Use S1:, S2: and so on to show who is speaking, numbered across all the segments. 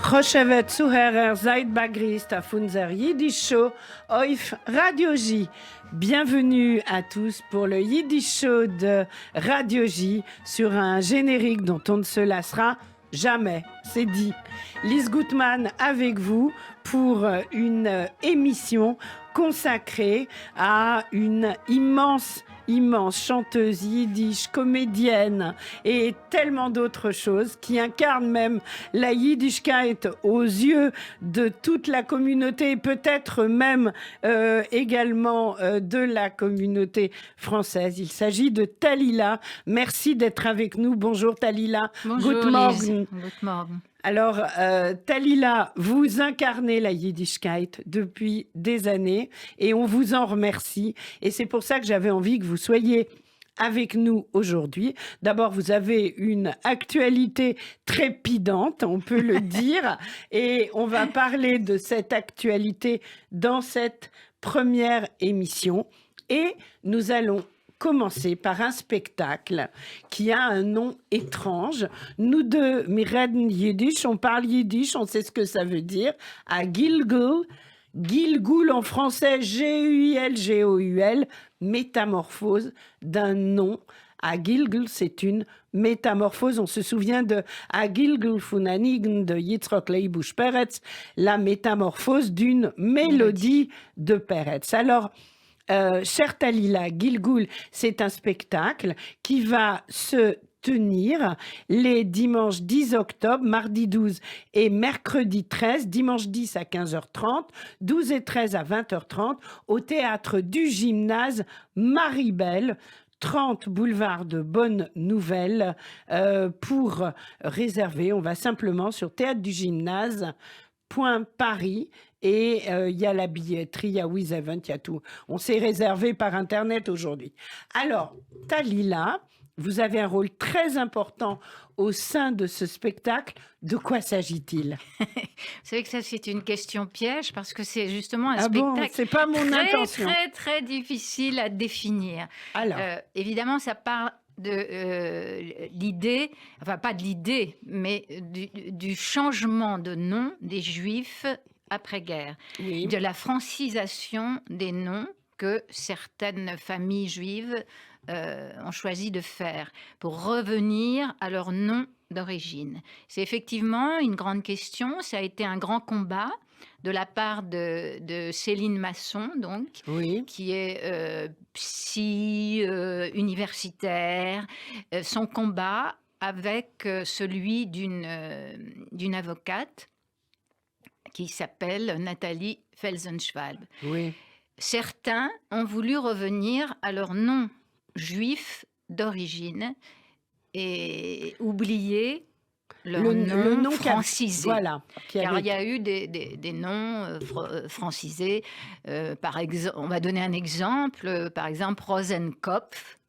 S1: Große Zuhörer, seid begrüßt auf unser Yiddish Show auf Radio J. Bienvenue à tous pour le Yiddish Show de Radio J sur un générique dont on ne se lassera jamais, c'est dit. Lise Gutmann avec vous pour une émission consacrée à une immense chanteuse yiddish, comédienne et tellement d'autres choses qui incarnent même la Yiddishkeit aux yeux de toute la communauté et peut-être même également de la communauté française. Il s'agit de Talila. Merci d'être avec nous. Bonjour Talila.
S2: Bonjour
S1: Good morning.
S2: Lise. Good morning.
S1: Alors, Talila, vous incarnez la Yiddishkeit depuis des années et on vous en remercie. Et c'est pour ça que j'avais envie que vous soyez avec nous aujourd'hui. D'abord, vous avez une actualité trépidante, on peut le dire, et on va parler de cette actualité dans cette première émission. Et nous allons commencer par un spectacle qui a un nom étrange. Nous deux, Mireden Yiddish, on parle yiddish, on sait ce que ça veut dire. À Gilgul, Gilgul en français, G-U-I-L-G-O-U-L, métamorphose d'un nom. À Gilgul, c'est une métamorphose. On se souvient de À Gilgul von Anigen de Yitzhak Leibush Peretz, la métamorphose d'une mélodie de Peretz. Alors, chère Talila, Gilgul, c'est un spectacle qui va se tenir les dimanches 10 octobre, mardi 12 et mercredi 13, dimanche 10 à 15h30, 12 et 13 à 20h30 au théâtre du gymnase Maribel. 30 boulevard de Bonne Nouvelle pour réserver. On va simplement sur théâtre du gymnase. Paris et il y a la billetterie, il y a With Event, il y a tout. On s'est réservé par Internet aujourd'hui. Alors, Talila, vous avez un rôle très important au sein de ce spectacle. De quoi s'agit-il?
S2: Vous savez que ça, c'est une question piège parce que c'est justement un
S1: spectacle
S2: spectacle
S1: c'est pas mon intention.
S2: très difficile à définir.
S1: Alors,
S2: évidemment, ça part de l'idée, enfin pas de l'idée, mais du changement de nom des Juifs après-guerre,
S1: oui.
S2: de la francisation des noms que certaines familles juives ont choisi de faire pour revenir à leur nom d'origine. C'est effectivement une grande question, ça a été un grand combat de la part de Céline Masson, donc,
S1: oui.
S2: qui est psy, universitaire. Son combat avec celui d'une avocate qui s'appelle Nathalie Felsenschwalb.
S1: Oui.
S2: Certains ont voulu revenir à leur nom juif d'origine et oublier le nom francisé.
S1: Voilà.
S2: Car il y a eu des noms francisés. Par exemple, on va donner un exemple. Par exemple, Rosenkopf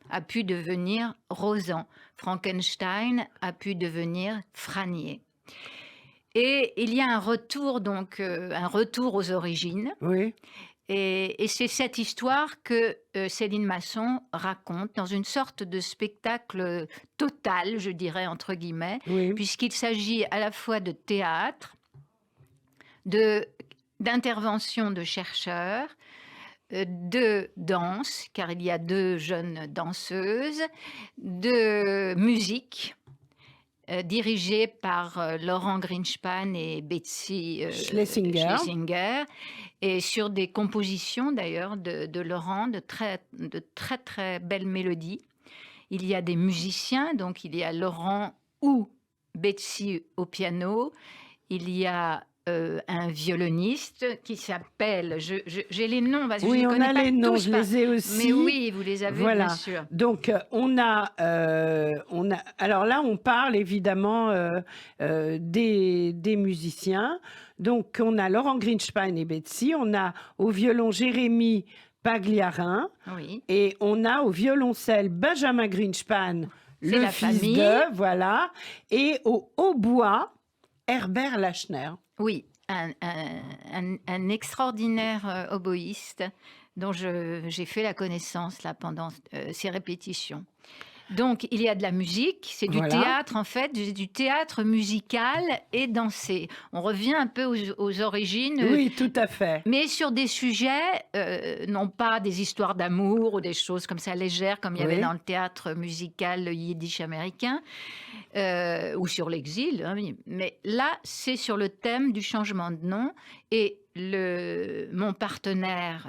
S2: a pu devenir Rosan. Frankenstein a pu devenir Franier. Et il y a un retour, donc, un retour aux origines.
S1: Oui.
S2: Et c'est cette histoire que Céline Masson raconte dans une sorte de spectacle total, je dirais, entre guillemets,
S1: oui.
S2: puisqu'il s'agit à la fois de théâtre, d'intervention de chercheurs, de danse, car il y a 2 jeunes danseuses, de musique, dirigée par Laurent Greenspan et Betsy Schlesinger, et sur des compositions d'ailleurs de Laurent, de très belles mélodies. Il y a des musiciens, donc il y a Laurent ou Betsy au piano, il y a un violoniste qui s'appelle, j'ai les noms, parce que
S1: oui,
S2: je ne connais pas
S1: les noms,
S2: tous,
S1: je les ai aussi.
S2: Mais oui, vous les avez,
S1: voilà.
S2: bien sûr.
S1: Donc, on a, alors là, on parle évidemment des musiciens. Donc, on a Laurent Greenspan et Betsy, on a au violon Jérémy Pagliarin,
S2: oui.
S1: Et on a au violoncelle Benjamin Greenspan, le
S2: la
S1: fils
S2: famille.
S1: de, voilà, et au hautbois, Herbert Lachner.
S2: Oui, un extraordinaire oboïste dont j'ai fait la connaissance là pendant ces répétitions. Donc, il y a de la musique, c'est du
S1: Voilà.
S2: théâtre en fait, du théâtre musical et dansé. On revient un peu aux origines,
S1: Oui, tout à fait.
S2: mais sur des sujets, non pas des histoires d'amour ou des choses comme ça légères, comme il y avait
S1: Oui.
S2: dans le théâtre musical yiddish américain, ou sur l'exil, hein, oui. Mais là, c'est sur le thème du changement de nom. Et mon partenaire,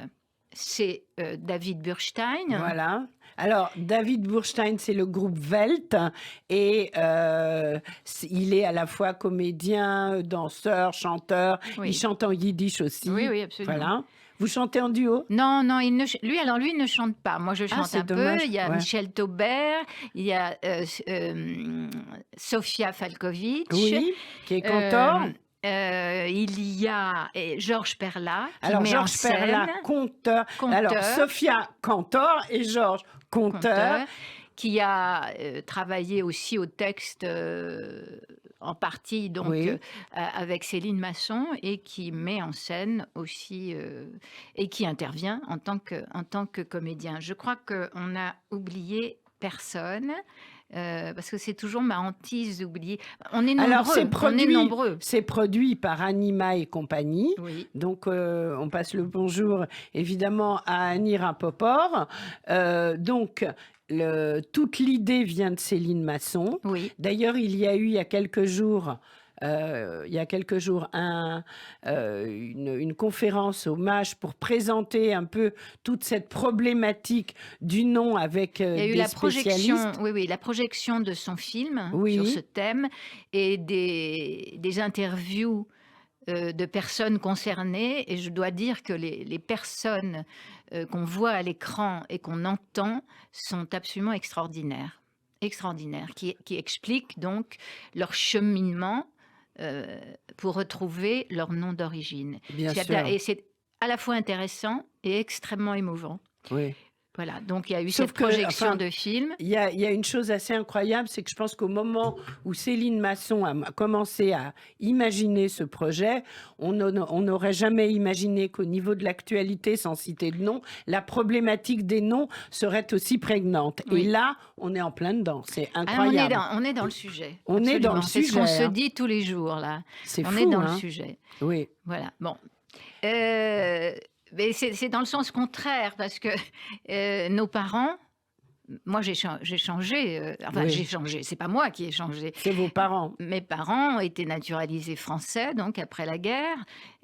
S2: c'est David Burstein.
S1: Voilà. Alors, David Burstein, c'est le groupe Welt et il est à la fois comédien, danseur, chanteur.
S2: Oui.
S1: Il chante en yiddish aussi.
S2: Oui, oui, absolument.
S1: Voilà. Vous chantez en duo?
S2: Non, non, lui, il ne chante pas. Moi, je chante
S1: c'est
S2: un
S1: dommage.
S2: peu. Il y a
S1: Ouais.
S2: Michel Taubert, il y a Sofia Falkovitch.
S1: Oui, qui est cantor.
S2: Il y a Georges Perla qui
S1: Alors,
S2: met en
S1: Georges Perla,
S2: scène.
S1: conteur. Alors,
S2: Conteur.
S1: Sophia, cantor, et Georges, conteur.
S2: Qui a travaillé aussi au texte en partie donc
S1: Oui.
S2: avec Céline Masson et qui met en scène aussi et qui intervient en tant que comédien. Je crois qu'on n'a oublié personne. Parce que c'est toujours ma hantise d'oublier. On est nombreux.
S1: Alors,
S2: on est nombreux.
S1: c'est produit par Anima et compagnie.
S2: Oui.
S1: Donc, on passe le bonjour, évidemment, à Annie Rapoport. Donc, toute l'idée vient de Céline Masson.
S2: Oui.
S1: D'ailleurs, il y a eu, il y a quelques jours, une conférence hommage pour présenter un peu toute cette problématique du nom avec
S2: Il y a eu
S1: des
S2: la projection,
S1: spécialistes.
S2: la projection de son film
S1: Oui.
S2: sur ce thème et des interviews de personnes concernées. Et je dois dire que les personnes qu'on voit à l'écran et qu'on entend sont absolument extraordinaires. Extraordinaires, qui expliquent donc leur cheminement pour retrouver leur nom d'origine.
S1: Bien sûr.
S2: Et c'est à la fois intéressant et extrêmement émouvant.
S1: Oui.
S2: Voilà, donc il y a eu
S1: Sauf
S2: cette
S1: que,
S2: projection
S1: enfin,
S2: de film.
S1: Il y a une chose assez incroyable, c'est que je pense qu'au moment où Céline Masson a commencé à imaginer ce projet, on n'aurait jamais imaginé qu'au niveau de l'actualité, sans citer de nom, la problématique des noms serait aussi prégnante.
S2: Oui.
S1: Et là, on est en plein dedans. C'est
S2: Ah,
S1: incroyable.
S2: on est dans le sujet.
S1: On est dans le
S2: C'est ce qu'on
S1: sujet,
S2: se
S1: hein.
S2: dit tous les jours, là.
S1: C'est
S2: On
S1: fou,
S2: est dans
S1: hein.
S2: le sujet.
S1: Oui.
S2: Voilà, bon. Mais c'est dans le sens contraire, parce que nos parents, moi j'ai changé, enfin
S1: Oui.
S2: j'ai changé, c'est pas moi qui ai changé.
S1: C'est vos parents.
S2: Mes parents ont été naturalisés français, donc après la guerre,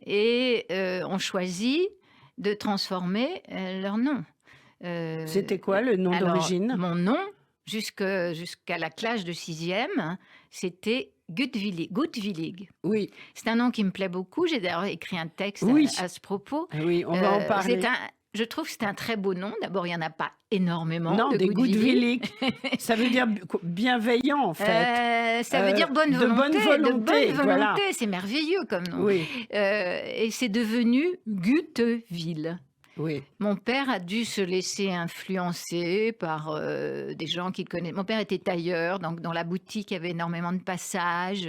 S2: et ont choisi de transformer leur nom.
S1: C'était quoi le nom
S2: Alors,
S1: d'origine?
S2: Mon nom, jusqu'à la classe de 6e, c'était Gutwillig.
S1: Oui.
S2: C'est un nom qui me plaît beaucoup. J'ai d'ailleurs écrit un texte
S1: Oui.
S2: à ce propos.
S1: Oui, on va en parler.
S2: Je trouve que c'est un très beau nom. D'abord, il n'y en a pas énormément.
S1: Non,
S2: de
S1: des
S2: Gutwillig.
S1: Gutwillig. Ça veut dire bienveillant, en fait.
S2: Ça veut dire bonne
S1: de
S2: volonté.
S1: bonne volonté, voilà.
S2: C'est merveilleux comme nom.
S1: Oui,
S2: Et c'est devenu Gutteville.
S1: oui.
S2: Mon père a dû se laisser influencer par des gens qu'il connaît. Mon père était tailleur, donc dans la boutique, il y avait énormément de passages,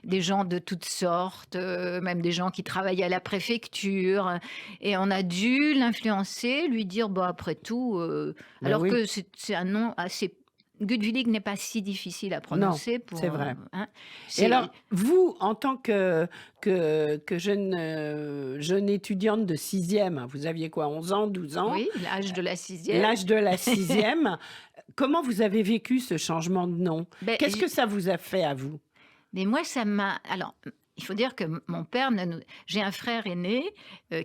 S2: des gens de toutes sortes, même des gens qui travaillaient à la préfecture. Et on a dû l'influencer, lui dire, bah, après tout,
S1: Ben
S2: alors
S1: oui.
S2: que c'est un nom assez... Gutwillig n'est pas si difficile à prononcer.
S1: c'est vrai.
S2: Hein.
S1: Et alors, vous, en tant que jeune étudiante de 6e, vous aviez quoi, 11 ans, 12 ans?
S2: Oui, l'âge de la 6e.
S1: L'âge de la 6e. Comment vous avez vécu ce changement de nom?
S2: Ben,
S1: Qu'est-ce que ça vous a fait à vous?
S2: Mais moi, ça m'a... Alors, il faut dire que mon père... J'ai un frère aîné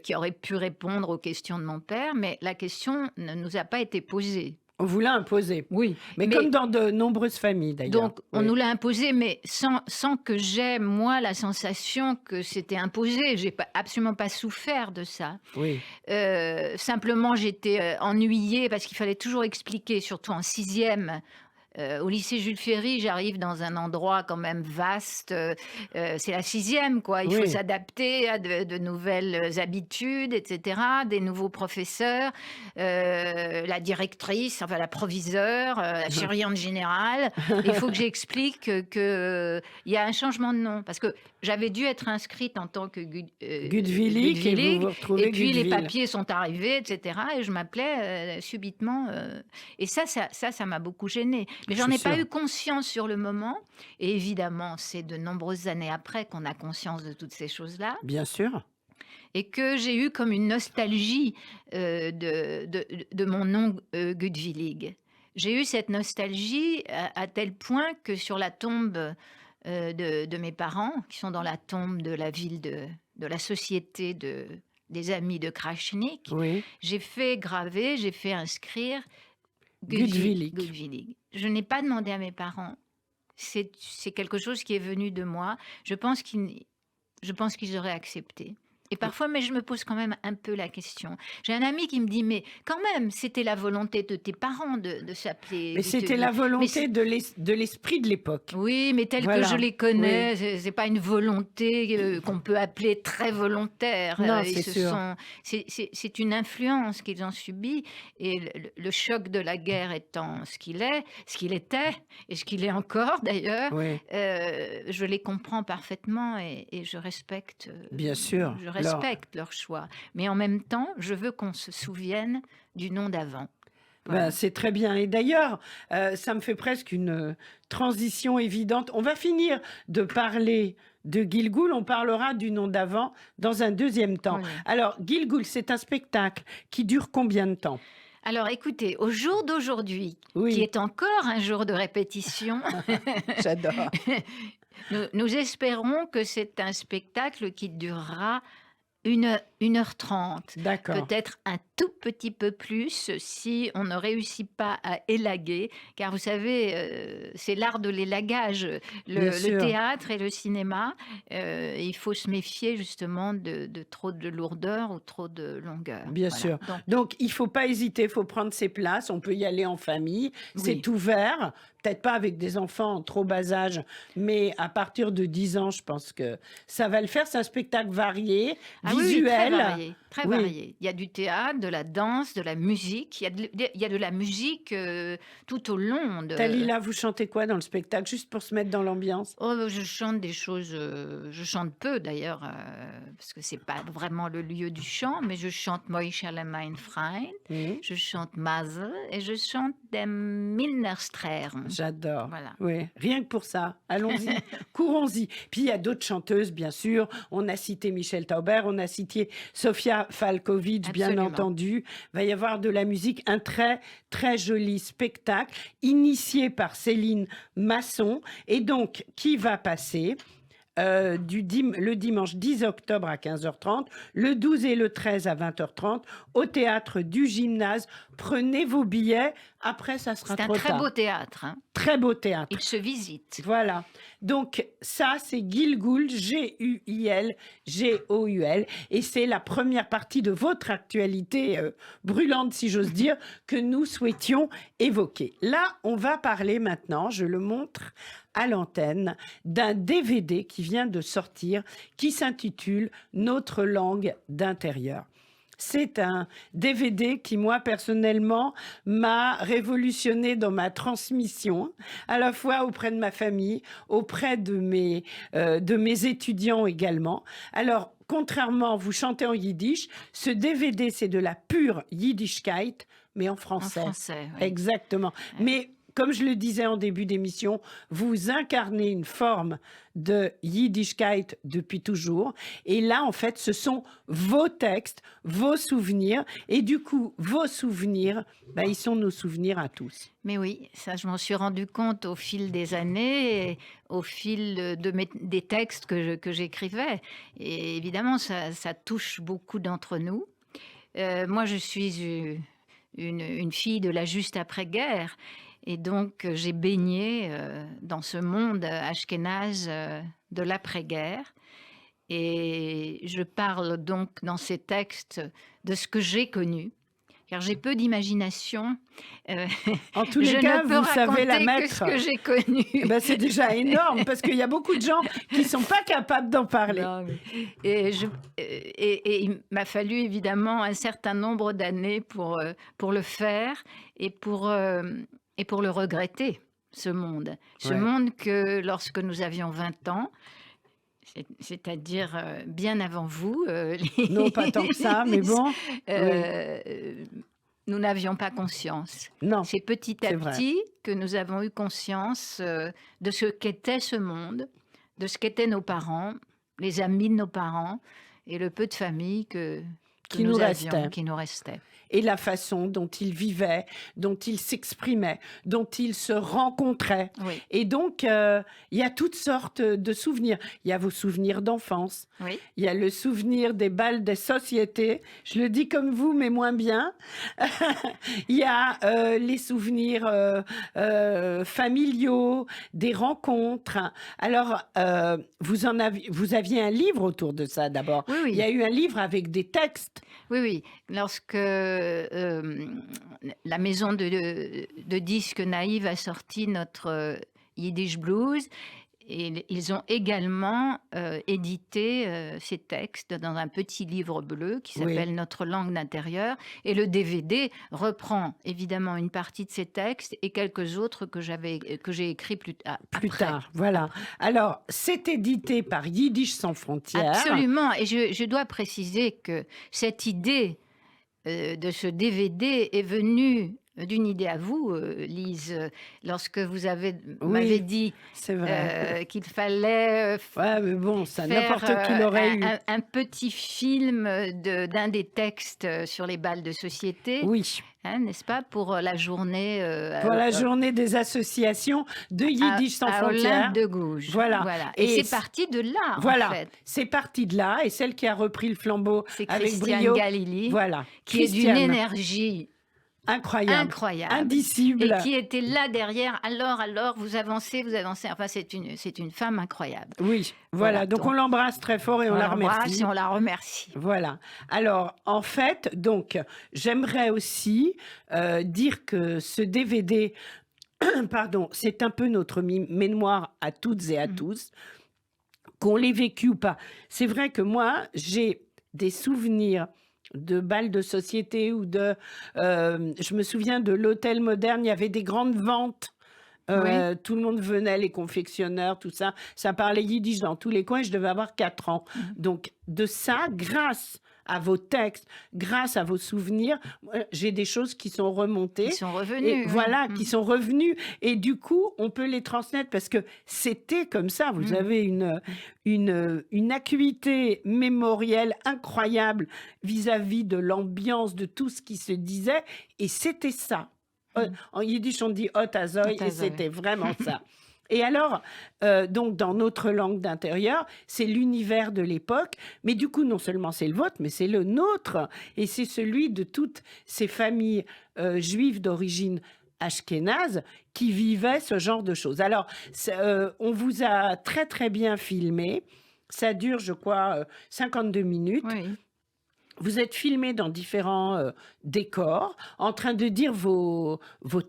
S2: qui aurait pu répondre aux questions de mon père, mais la question ne nous a pas été posée.
S1: On vous l'a imposé.
S2: Oui.
S1: Mais comme dans de nombreuses familles, d'ailleurs.
S2: Donc, on
S1: Oui.
S2: nous l'a imposé, mais sans que j'aie, moi, la sensation que c'était imposé. Je n'ai absolument pas souffert de ça.
S1: Oui.
S2: Simplement, j'étais ennuyée parce qu'il fallait toujours expliquer, surtout en 6e. Au lycée Jules Ferry, j'arrive dans un endroit quand même vaste. C'est la 6e, quoi. Il faut
S1: Oui.
S2: s'adapter à de nouvelles habitudes, etc. Des nouveaux professeurs, la directrice, enfin la proviseure, la surveillante générale. Il faut que j'explique qu'il y a un changement de nom. Parce que j'avais dû être inscrite en tant que
S1: Gutwillig, et vous vous retrouvez
S2: et puis les
S1: Gutwil.
S2: papiers sont arrivés, etc. Et je m'appelais subitement. Et ça m'a beaucoup gênée. Mais
S1: Je
S2: j'en
S1: suis
S2: ai pas
S1: sûre.
S2: eu conscience sur le moment. Et évidemment, c'est de nombreuses années après qu'on a conscience de toutes ces choses-là.
S1: Bien sûr.
S2: Et que j'ai eu comme une nostalgie de mon nom Gudwillig. J'ai eu cette nostalgie à tel point que sur la tombe de mes parents, qui sont dans la tombe de la ville de la société des amis de Krachnik,
S1: Oui.
S2: j'ai fait inscrire
S1: Gudwillig.
S2: Gudwillig. Je n'ai pas demandé à mes parents. C'est quelque chose qui est venu de moi. Je pense qu'ils auraient accepté. Et parfois, mais je me pose quand même un peu la question. J'ai un ami qui me dit, mais quand même, c'était la volonté de tes parents de s'appeler.
S1: Mais c'était la volonté de l'esprit de l'époque.
S2: Oui, mais tel que
S1: Voilà.
S2: je les connais, c'est pas une volonté qu'on peut appeler très volontaire.
S1: Non, c'est sûr.
S2: C'est une influence qu'ils ont subie. Et le choc de la guerre étant ce qu'il était, et ce qu'il est encore d'ailleurs,
S1: Oui.
S2: je les comprends parfaitement et je respecte.
S1: Bien sûr.
S2: Je respecte leur choix. Mais en même temps, je veux qu'on se souvienne du nom d'avant. Voilà.
S1: Ben, c'est très bien. Et d'ailleurs, ça me fait presque une transition évidente. On va finir de parler de Gilgul. On parlera du nom d'avant dans un deuxième temps.
S2: Oui.
S1: Alors, Gilgul, c'est un spectacle qui dure combien de temps?
S2: Alors écoutez, au jour d'aujourd'hui,
S1: Oui.
S2: qui est encore un jour de répétition,
S1: J'adore.
S2: nous espérons que c'est un spectacle qui durera 1h30.
S1: D'accord.
S2: Peut-être un tout petit peu plus si on ne réussit pas à élaguer, car vous savez, c'est l'art de l'élagage,
S1: Bien
S2: le
S1: sûr.
S2: théâtre et le cinéma. Il faut se méfier justement de trop de lourdeur ou trop de longueur.
S1: Bien
S2: Voilà.
S1: sûr. Donc, il ne faut pas hésiter, il faut prendre ses places. On peut y aller en famille.
S2: Oui.
S1: C'est ouvert. Peut-être pas avec des enfants en trop bas âge, mais à partir de 10 ans, je pense que ça va le faire. C'est un spectacle varié,
S2: Ah oui,
S1: visuel.
S2: très varié, très
S1: Oui.
S2: varié. Il y a du théâtre, de la danse, de la musique. Il y a de la musique tout au long de...
S1: Talila, vous chantez quoi dans le spectacle, juste pour se mettre dans l'ambiance?
S2: Oh, je chante des choses, je chante peu d'ailleurs, parce que c'est pas vraiment le lieu du chant, mais je chante Moishala mein Freund, je chante Masel et je chante des Milnersträren.
S1: J'adore.
S2: Voilà.
S1: Oui, rien que pour ça. Allons-y, courons-y. Puis il y a d'autres chanteuses, bien sûr. On a cité Michel Tauber, on a cité Sofia Falkovic, bien
S2: Absolument.
S1: entendu. Il va y avoir de la musique, un très, très joli spectacle initié par Céline Masson. Et donc, qui va passer le dimanche 10 octobre à 15h30, le 12 et le 13 à 20h30, au théâtre du Gymnase. Prenez vos billets, après ça sera
S2: C'est un
S1: trop
S2: très
S1: tard.
S2: beau théâtre, hein.
S1: Très beau théâtre.
S2: Il se visite.
S1: Voilà. Donc, ça, c'est Gilgul, G-U-I-L, G-O-U-L. Et c'est la première partie de votre actualité brûlante, si j'ose dire, que nous souhaitions évoquer. Là, on va parler maintenant, je le montre à l'antenne, d'un DVD qui vient de sortir, qui s'intitule Notre langue d'intérieur. C'est un DVD qui, moi, personnellement, m'a révolutionné dans ma transmission, à la fois auprès de ma famille, auprès de mes étudiants également. Alors, contrairement, vous chantez en yiddish, ce DVD, c'est de la pure yiddishkeit, mais en
S2: En
S1: français.
S2: français, oui.
S1: Exactement. Mais comme je le disais en début d'émission, vous incarnez une forme de Yiddishkeit depuis toujours. Et là, en fait, ce sont vos textes, vos souvenirs. Et du coup, vos souvenirs, ils sont nos souvenirs à tous.
S2: Mais oui, ça, je m'en suis rendu compte au fil des années, et au fil des textes que j'écrivais. Et évidemment, ça touche beaucoup d'entre nous. Moi, je suis une fille de la juste après-guerre. Et donc, j'ai baigné dans ce monde ashkénaze de l'après-guerre. Et je parle donc dans ces textes de ce que j'ai connu, car j'ai peu d'imagination.
S1: En tous les
S2: je
S1: cas,
S2: ne peux
S1: vous savez la
S2: raconter que
S1: mettre.
S2: ce que j'ai connu.
S1: C'est déjà énorme, parce qu'il y a beaucoup de gens qui ne sont pas capables d'en parler.
S2: Non, et il m'a fallu évidemment un certain nombre d'années pour le faire et pour le regretter, ce monde. Ce
S1: Ouais.
S2: monde que lorsque nous avions 20 ans, c'est-à-dire bien avant vous,
S1: Non, pas tant que ça, mais bon.
S2: euh, nous n'avions pas conscience.
S1: Non,
S2: C'est petit à
S1: c'est vrai.
S2: petit que nous avons eu conscience de ce qu'était ce monde, de ce qu'étaient nos parents, les amis de nos parents et le peu de famille que
S1: Qui
S2: nous
S1: nous
S2: avions,
S1: restait.
S2: qui nous restait.
S1: Et la façon dont ils vivaient, dont ils s'exprimaient, dont ils se rencontraient.
S2: Oui,
S1: Et donc, il y a toutes sortes de souvenirs. Il y a vos souvenirs d'enfance.
S2: oui.
S1: Il y a le souvenir des bals des sociétés. Je le dis comme vous, mais moins bien. Il y a les souvenirs familiaux, des rencontres. Alors, vous aviez un livre autour de ça d'abord.
S2: Oui,
S1: Il y
S2: oui.
S1: a eu un livre avec des textes.
S2: Oui, oui. Lorsque la maison de disques Naïve a sorti notre Yiddish Blues, et ils ont également édité ces textes dans un petit livre bleu qui
S1: Oui.
S2: s'appelle Notre langue d'intérieur. Et le DVD reprend évidemment une partie de ces textes et quelques autres que j'ai écrits plus
S1: Plus
S2: après.
S1: tard, voilà. Alors, c'est édité par Yiddish sans frontières.
S2: Absolument. Et je dois préciser que cette idée de ce DVD est venue d'une idée à vous, Lise, lorsque vous m'avez
S1: Oui,
S2: dit
S1: c'est vrai.
S2: qu'il fallait
S1: Ouais, mais bon, ça,
S2: faire
S1: n'importe qui l'aurait eu.
S2: un petit film d'un des textes sur les bals de société,
S1: Oui,
S2: hein, n'est-ce pas, pour la journée
S1: pour la journée des associations de Yiddish sans
S2: à
S1: frontières.
S2: Olympe de Gouges.
S1: Voilà.
S2: Et
S1: Et
S2: c'est parti de là,
S1: Voilà,
S2: en fait.
S1: c'est parti de là. Et celle qui a repris le flambeau
S2: C'est
S1: avec
S2: Christiane
S1: brio,
S2: Galili,
S1: voilà,
S2: qui est d'une
S1: Christiane,
S2: énergie
S1: incroyable,
S2: incroyable.
S1: indicible.
S2: Et qui était là derrière. Alors, vous avancez. Enfin, c'est une femme incroyable.
S1: Oui,
S2: Voilà,
S1: voilà. Donc on l'embrasse très fort et on la
S2: l'embrasse
S1: remercie.
S2: et on la remercie.
S1: Voilà. Alors, en fait, donc, j'aimerais aussi dire que ce DVD, pardon, c'est un peu notre mémoire à toutes et à tous, qu'on l'ait vécu ou pas. C'est vrai que moi, j'ai des souvenirs de bals de société ou je me souviens de l'hôtel moderne, il y avait des grandes ventes. Tout le monde venait, les confectionneurs, tout ça. Ça parlait yiddish dans tous les coins. Je devais avoir 4 ans. Donc, de ça, grâce à vos textes, grâce à vos souvenirs, j'ai des choses qui sont remontées.
S2: Ils sont revenus.
S1: Et
S2: oui.
S1: voilà, qui sont revenus. Et du coup, on peut les transmettre parce que c'était comme ça. Vous avez une acuité mémorielle incroyable vis-à-vis de l'ambiance, de tout ce qui se disait. Et c'était ça. En yiddish, on dit hot azoy, et c'était vraiment ça. Et alors, donc, dans notre langue d'intérieur, c'est l'univers de l'époque. Mais du coup, non seulement c'est le vôtre, mais c'est le nôtre. Et c'est celui de toutes ces familles juives d'origine ashkénaze qui vivaient ce genre de choses. Alors, on vous a très, très bien filmé. Ça dure, je crois, 52 minutes.
S2: Oui.
S1: Vous êtes filmé dans différents décors, en train de dire vos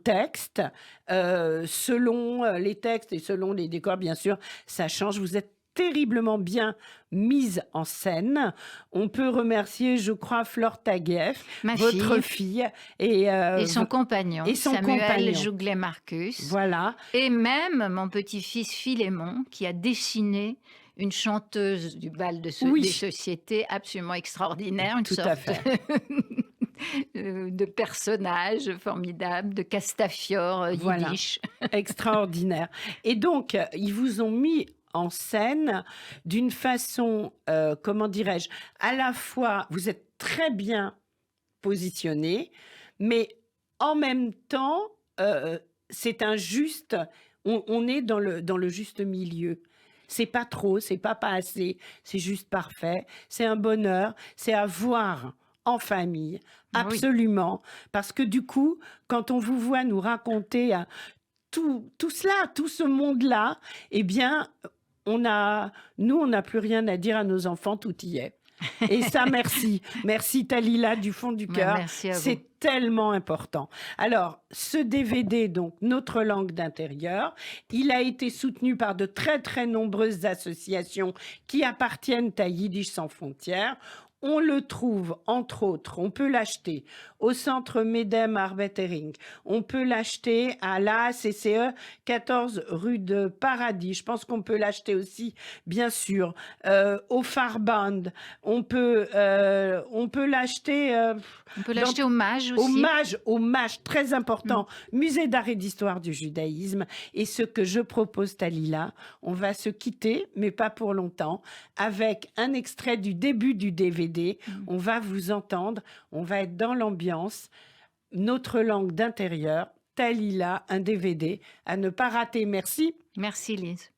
S1: textes. Selon les textes et selon les décors, bien sûr, ça change. Vous êtes terriblement bien mise en scène. On peut remercier, je crois, Flore Taguieff, votre fille. Et
S2: son compagnon, Samuel Jouglet-Marcus.
S1: Voilà.
S2: Et même mon petit-fils Philémon, qui a dessiné une chanteuse du bal des sociétés absolument extraordinaire, une sorte de personnage formidable, de Castafiore yiddish.
S1: Voilà. Extraordinaire. Et donc, ils vous ont mis en scène d'une façon, comment dirais-je, à la fois, vous êtes très bien positionné, mais en même temps, c'est un juste, on est dans le juste milieu. C'est pas trop, c'est pas assez, c'est juste parfait. C'est un bonheur, c'est à voir en famille, absolument. Parce que du coup, quand on vous voit nous raconter tout cela, tout ce monde-là, eh bien, on n'a plus rien à dire à nos enfants, tout y est. Et ça, merci. Merci Talila du fond du cœur. C'est tellement important. Alors, ce DVD, donc, Notre langue d'intérieur, il a été soutenu par de très, très nombreuses associations qui appartiennent à Yiddish sans frontières. On le trouve, entre autres, on peut l'acheter au centre Medem Arbetering, on peut l'acheter à l'ACCE 14 rue de Paradis, je pense qu'on peut l'acheter aussi, bien sûr, au Farband, on peut l'acheter...
S2: On peut l'acheter au Mage
S1: Au
S2: aussi.
S1: Mage, très important, Musée d'art et d'histoire du judaïsme. Et ce que je propose, Talila, on va se quitter, mais pas pour longtemps, avec un extrait du début du DVD. On va vous entendre, on va être dans l'ambiance, notre langue d'intérieur, Talila, un DVD à ne pas rater. Merci.
S2: Merci Lise.